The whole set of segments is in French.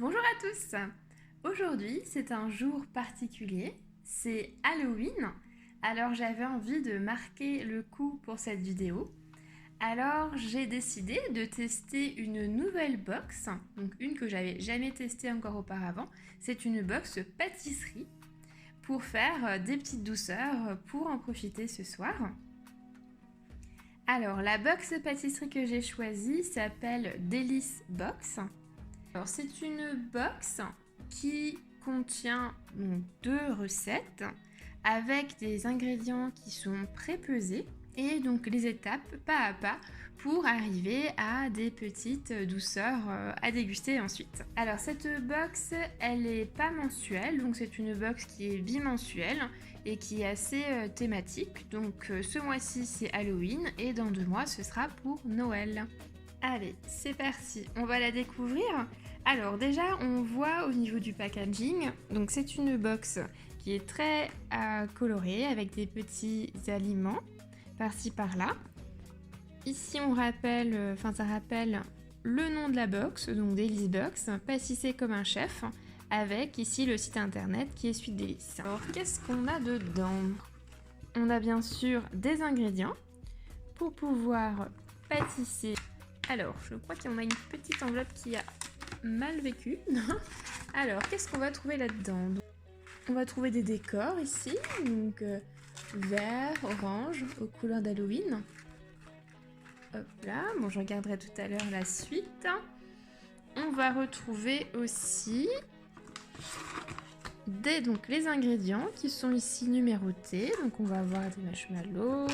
Bonjour à tous. Aujourd'hui, c'est un jour particulier, c'est Halloween. Alors j'avais envie de marquer le coup pour cette vidéo. Alors j'ai décidé de tester une nouvelle box, donc une que j'avais jamais testée encore auparavant. C'est une box pâtisserie pour faire des petites douceurs pour en profiter ce soir. Alors la box pâtisserie que j'ai choisie s'appelle Délice Box. Alors c'est une box qui contient donc 2 recettes avec des ingrédients qui sont pré-pesés et donc les étapes pas à pas pour arriver à des petites douceurs à déguster ensuite. Alors cette box elle est pas mensuelle, donc c'est une box qui est bimensuelle et qui est assez thématique. Donc ce mois-ci c'est Halloween et dans 2 mois ce sera pour Noël. Allez, c'est parti, on va la découvrir. Alors déjà, on voit au niveau du packaging, donc c'est une box qui est très colorée avec des petits aliments par-ci par-là. Ici, ça rappelle le nom de la box, donc Délice Box, pâtisser comme un chef, avec ici le site internet qui est Suite Délices. Alors, qu'est-ce qu'on a dedans? On a bien sûr des ingrédients pour pouvoir pâtisser. Alors, je crois qu'on a une petite enveloppe qui a mal vécu. Alors, qu'est-ce qu'on va trouver là-dedans? On va trouver des décors ici, donc vert, orange, aux couleurs d'Halloween. Hop là, bon, je regarderai tout à l'heure la suite. On va retrouver aussi donc les ingrédients qui sont ici numérotés. Donc, on va avoir des marshmallows,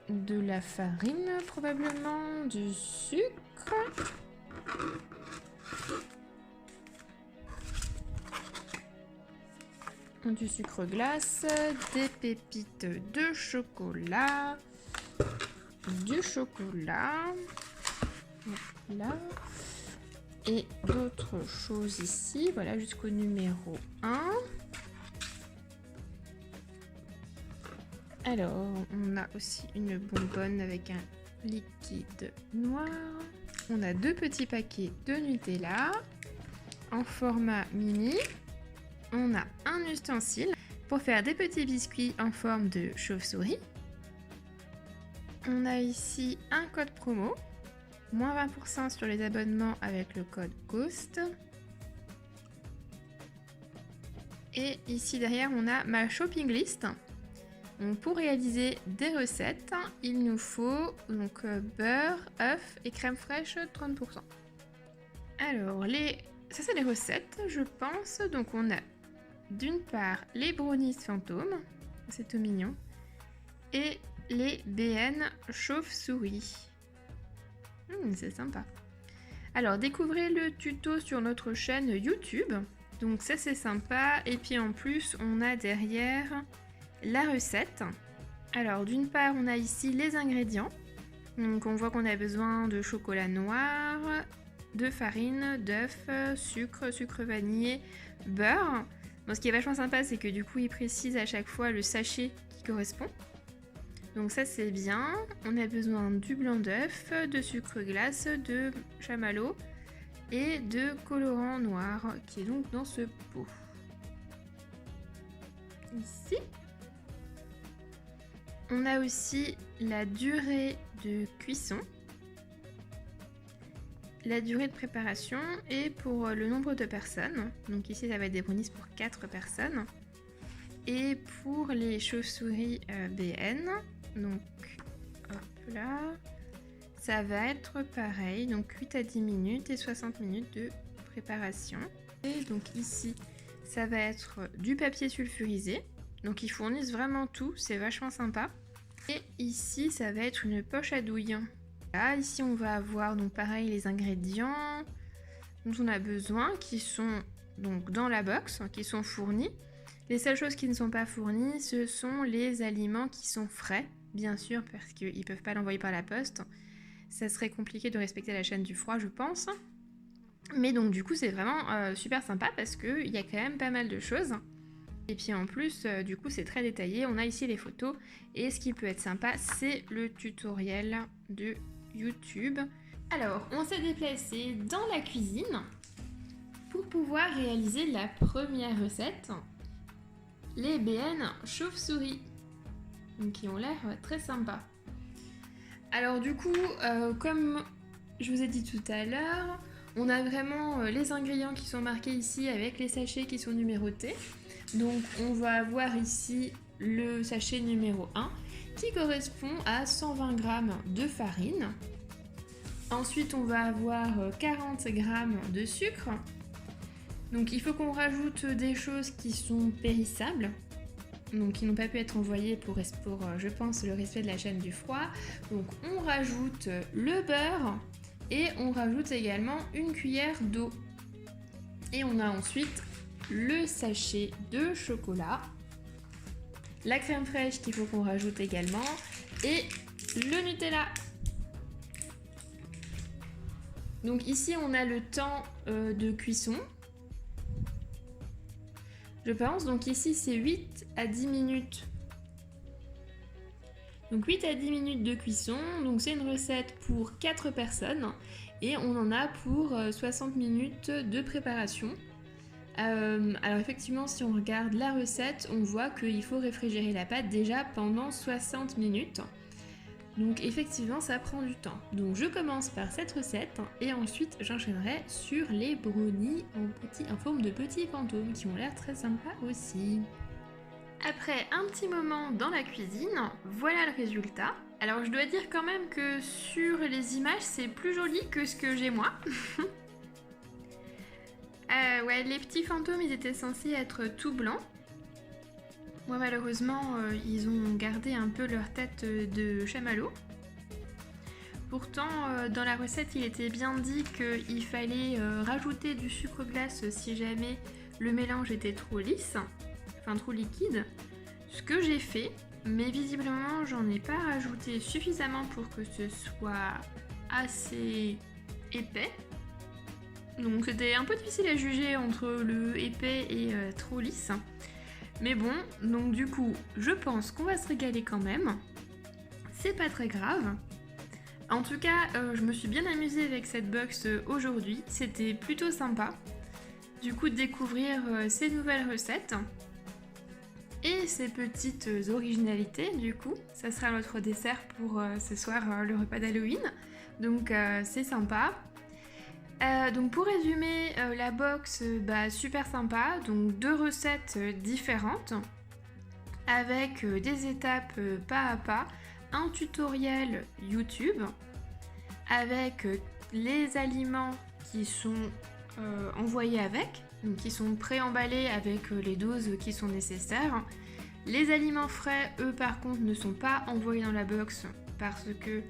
de la farine probablement, du sucre, du sucre glace, des pépites de chocolat, du chocolat, là, et d'autres choses ici, voilà jusqu'au numéro 1. Alors, on a aussi une bonbonne avec un liquide noir. On a 2 petits paquets de Nutella en format mini. On a un ustensile pour faire des petits biscuits en forme de chauve-souris. On a ici un code promo, moins 20% sur les abonnements avec le code GHOST. Et ici derrière, on a ma shopping list. Donc pour réaliser des recettes, il nous faut donc beurre, œufs et crème fraîche 30%. Alors ça c'est les recettes, je pense. Donc on a d'une part les brownies fantômes, c'est tout mignon, et les BN chauve-souris. C'est sympa. Alors découvrez le tuto sur notre chaîne YouTube. Donc ça c'est sympa. Et puis en plus on a derrière la recette. Alors d'une part on a ici les ingrédients. Donc on voit qu'on a besoin de chocolat noir, de farine, d'œufs, sucre vanillé, beurre. Donc ce qui est vachement sympa c'est que du coup il précise à chaque fois le sachet qui correspond. Donc ça c'est bien. On a besoin du blanc d'œuf, de sucre glace, de chamallow et de colorant noir qui est donc dans ce pot. Ici. On a aussi la durée de cuisson, la durée de préparation et pour le nombre de personnes. Donc ici ça va être des brownies pour 4 personnes. Et pour les chauves-souris BN, donc hop là, ça va être pareil, donc 8 à 10 minutes et 60 minutes de préparation. Et donc ici ça va être du papier sulfurisé. Donc ils fournissent vraiment tout, c'est vachement sympa. Et ici, ça va être une poche à douille. Là, ici, on va avoir donc pareil les ingrédients dont on a besoin qui sont donc dans la box, qui sont fournis. Les seules choses qui ne sont pas fournies, ce sont les aliments qui sont frais, bien sûr, parce qu'ils ne peuvent pas l'envoyer par la poste. Ça serait compliqué de respecter la chaîne du froid, je pense. Mais donc du coup, c'est vraiment super sympa parce qu'il y a quand même pas mal de choses. Et puis en plus, du coup, c'est très détaillé. On a ici les photos. Et ce qui peut être sympa, c'est le tutoriel de YouTube. Alors, on s'est déplacé dans la cuisine. Pour pouvoir réaliser la première recette, les BN chauve-souris, qui ont l'air très sympas. Alors du coup, comme je vous ai dit tout à l'heure, on a vraiment les ingrédients qui sont marqués ici avec les sachets qui sont numérotés. Donc on va avoir ici le sachet numéro 1 qui correspond à 120 g de farine. Ensuite on va avoir 40 g de sucre. Donc il faut qu'on rajoute des choses qui sont périssables, donc qui n'ont pas pu être envoyées pour je pense, le respect de la chaîne du froid. Donc on rajoute le beurre et on rajoute également une cuillère d'eau. Et on a ensuite le sachet de chocolat, la crème fraîche qu'il faut qu'on rajoute également et le Nutella. Donc ici on a le temps de cuisson. Je pense, donc ici c'est 8 à 10 minutes. Donc 8 à 10 minutes de cuisson, donc c'est une recette pour 4 personnes et on en a pour 60 minutes de préparation. Alors effectivement, si on regarde la recette, on voit qu'il faut réfrigérer la pâte déjà pendant 60 minutes. Donc effectivement, ça prend du temps. Donc je commence par cette recette et ensuite j'enchaînerai sur les brownies en forme de petits fantômes qui ont l'air très sympas aussi. Après un petit moment dans la cuisine, voilà le résultat. Alors je dois dire quand même que sur les images, c'est plus joli que ce que j'ai moi. Ouais, les petits fantômes, ils étaient censés être tout blancs. Moi, malheureusement, ils ont gardé un peu leur tête de chamallow. Pourtant, dans la recette, il était bien dit qu'il fallait rajouter du sucre glace si jamais le mélange était trop lisse, enfin trop liquide. Ce que j'ai fait, mais visiblement, j'en ai pas rajouté suffisamment pour que ce soit assez épais. Donc c'était un peu difficile à juger entre le épais et trop lisse. Mais bon, donc du coup, je pense qu'on va se régaler quand même. C'est pas très grave. En tout cas, je me suis bien amusée avec cette box aujourd'hui. C'était plutôt sympa. Du coup, de découvrir ces nouvelles recettes. Et ces petites originalités, du coup. Ça sera notre dessert pour ce soir, le repas d'Halloween. Donc c'est sympa. Donc pour résumer, la box, super sympa, donc 2 recettes différentes avec des étapes pas à pas, un tutoriel YouTube avec les aliments qui sont envoyés avec, donc qui sont préemballés avec les doses qui sont nécessaires. Les aliments frais, eux par contre, ne sont pas envoyés dans la box parce que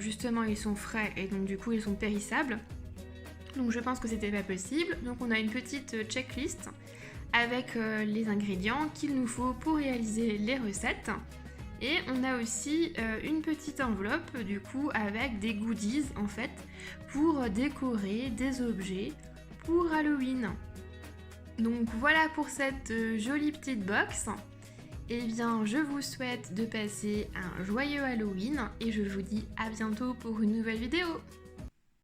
justement ils sont frais et donc du coup ils sont périssables. Donc je pense que c'était pas possible. Donc on a une petite checklist avec les ingrédients qu'il nous faut pour réaliser les recettes. Et on a aussi une petite enveloppe du coup avec des goodies en fait pour décorer des objets pour Halloween. Donc voilà pour cette jolie petite box. Et bien je vous souhaite de passer un joyeux Halloween et je vous dis à bientôt pour une nouvelle vidéo.